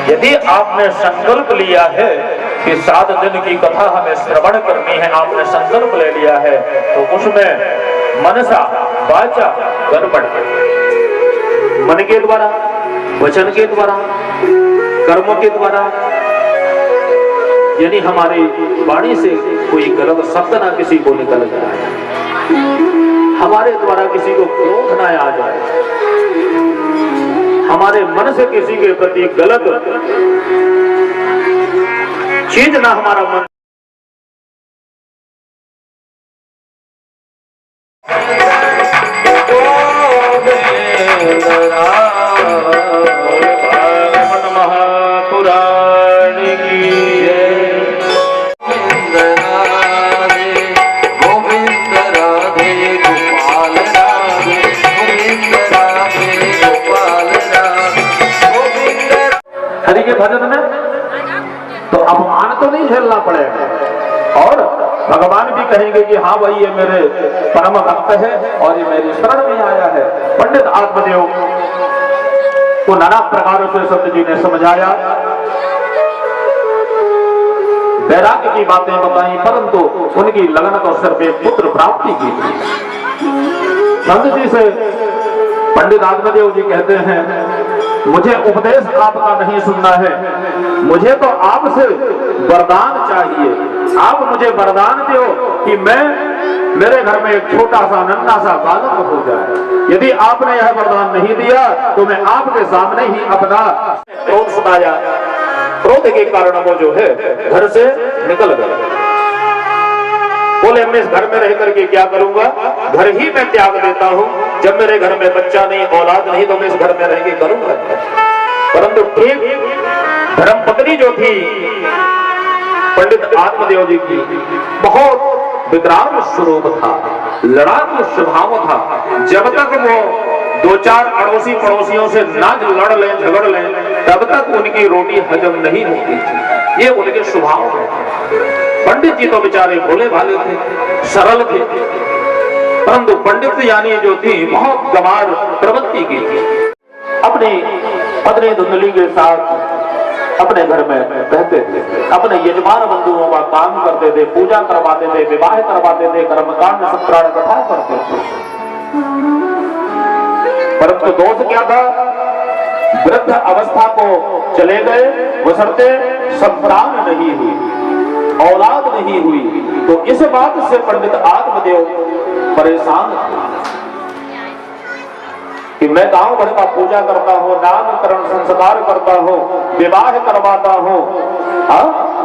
यदि आपने संकल्प लिया है कि 7 दिन की कथा हमें श्रवण करनी है, आपने संकल्प ले लिया है, तो उसमें मनसा वाचा गड़बड़, मन के द्वारा, वचन के द्वारा, कर्मों के द्वारा, यानी हमारी वाणी से कोई गलत शब्द ना किसी को निकल जाए, हमारे द्वारा किसी को क्रोध ना आ जाए, हमारे मन से किसी के प्रति गलत चीज ना हमारा मन महापुराण की हरि के भजन में तो अपमान तो नहीं झेलना पड़ेगा और भगवान भी कहेंगे कि हाँ भाई ये मेरे परम भक्त है और ये मेरी शरण में आया है। पंडित आत्मदेव को नाना प्रकारों से संत जी ने समझाया, वैराग्य की बातें बताई, परंतु उनकी लगन तो सिर्फ एक पुत्र प्राप्ति की थी। संत जी से पंडित आत्मदेव जी कहते हैं, मुझे उपदेश आपका नहीं सुनना है, मुझे तो आपसे वरदान चाहिए। आप मुझे वरदान दो कि मेरे घर में एक छोटा सा नन्हा सा बालक हो जाए। यदि आपने यह वरदान नहीं दिया तो मैं आपके सामने ही अपना क्रोध सुनाया। क्रोध के कारण वो जो है घर से निकल गए। बोले मैं इस घर में रह करके क्या करूंगा, घर ही मैं त्याग देता हूं। जब मेरे घर में बच्चा नहीं, औलाद नहीं, तो मैं इस घर में रह के करूंगा। परंतु ठीक धर्मपत्नी जो थी पंडित आत्मदेव जी की, बहुत विकराल स्वरूप था, लड़ाकू स्वभाव था। जब तक वो 2-4 अड़ोसी पड़ोसियों से ना लड़ लें झगड़ लें, तब तक उनकी रोटी हजम नहीं होती थी। ये उनके स्वभाव में थे। पंडित जी तो बेचारे भोले भाले थे, सरल थे, परंतु पंडित यानी जो थी बहुत गंवार प्रवृत्ति की थी। अपनी पत्नी धुंधली के साथ अपने घर में रहते थे, अपने यजमान बंधुओं का काम करते थे, पूजा करवाते थे, विवाह करवाते थे, कर्मकांड सत्राण कथा करते थे। परंतु दोष क्या था, वृद्ध अवस्था को चले गए, बशर्ते संतान नहीं हुई, औलाद नहीं हुई। तो इस बात से पंडित आत्मदेव परेशान थे कि मैं गांव भर का पूजा करता हूँ, नामकरण संस्कार करता हूँ, विवाह करवाता हूँ,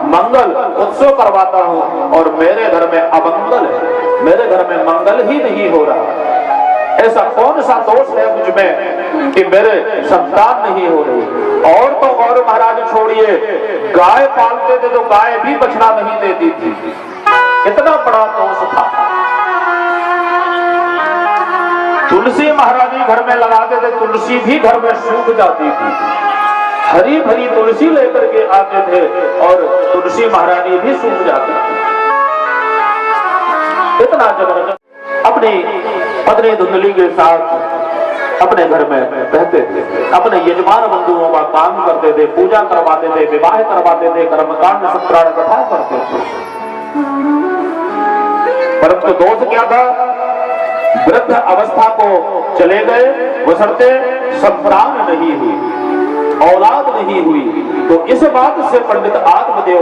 मंगल उत्सव करवाता हूँ, और मेरे घर में अमंगल है, मेरे घर में मंगल ही नहीं हो रहा। ऐसा कौन सा दोष है मुझ में कि मेरे संतान नहीं हो रही। और तो और महाराज छोड़िए, गाय पालते थे तो गाय भी बछड़ा नहीं देती थी। इतना बड़ा दोष था। तुलसी महाराजी घर में लगाते थे, तुलसी भी घर में सूख जाती थी। हरी भरी तुलसी लेकर के आते थे और तुलसी महारानी भी सूख जाती थी। इतना जबरदस्त। अपनी पत्नी धुंधली के साथ अपने घर में रहते थे, अपने यजमान बंधुओं का काम करते थे, पूजा करवाते थे, विवाह करवाते थे, कर्मकांड सत्राण कथा करते थे। परंतु दोष क्या था, वृद्ध अवस्था को चले गए, बशर्ते संतान नहीं हुई, औलाद नहीं हुई। तो इस बात से पंडित आत्मदेव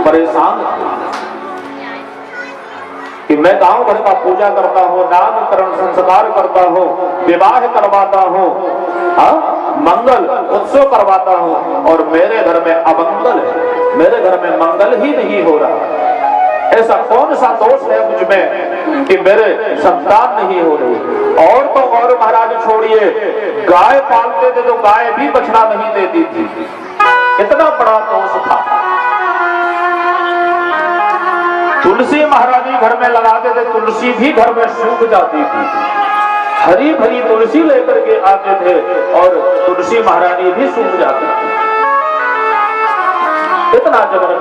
परेशान थे कि मैं गांव भर का पूजा करता हूँ, नामकरण संस्कार करता हूँ, विवाह करवाता हूँ, मंगल उत्सव करवाता हूँ, और मेरे घर में अमंगल है, मेरे घर में मंगल ही नहीं हो रहा। ऐसा कौन सा दोष है मुझ में कि मेरे संतान नहीं हो रही। और तो और महाराज छोड़िए, गाय पालते थे तो गाय भी बछड़ा नहीं देती थी। इतना बड़ा दोष था। तुलसी महाराजी घर में लगाते थे, तुलसी भी घर में सूख जाती थी। हरी भरी तुलसी लेकर के आते थे और तुलसी महारानी भी सूख जाती थी। इतना जबरदस्त।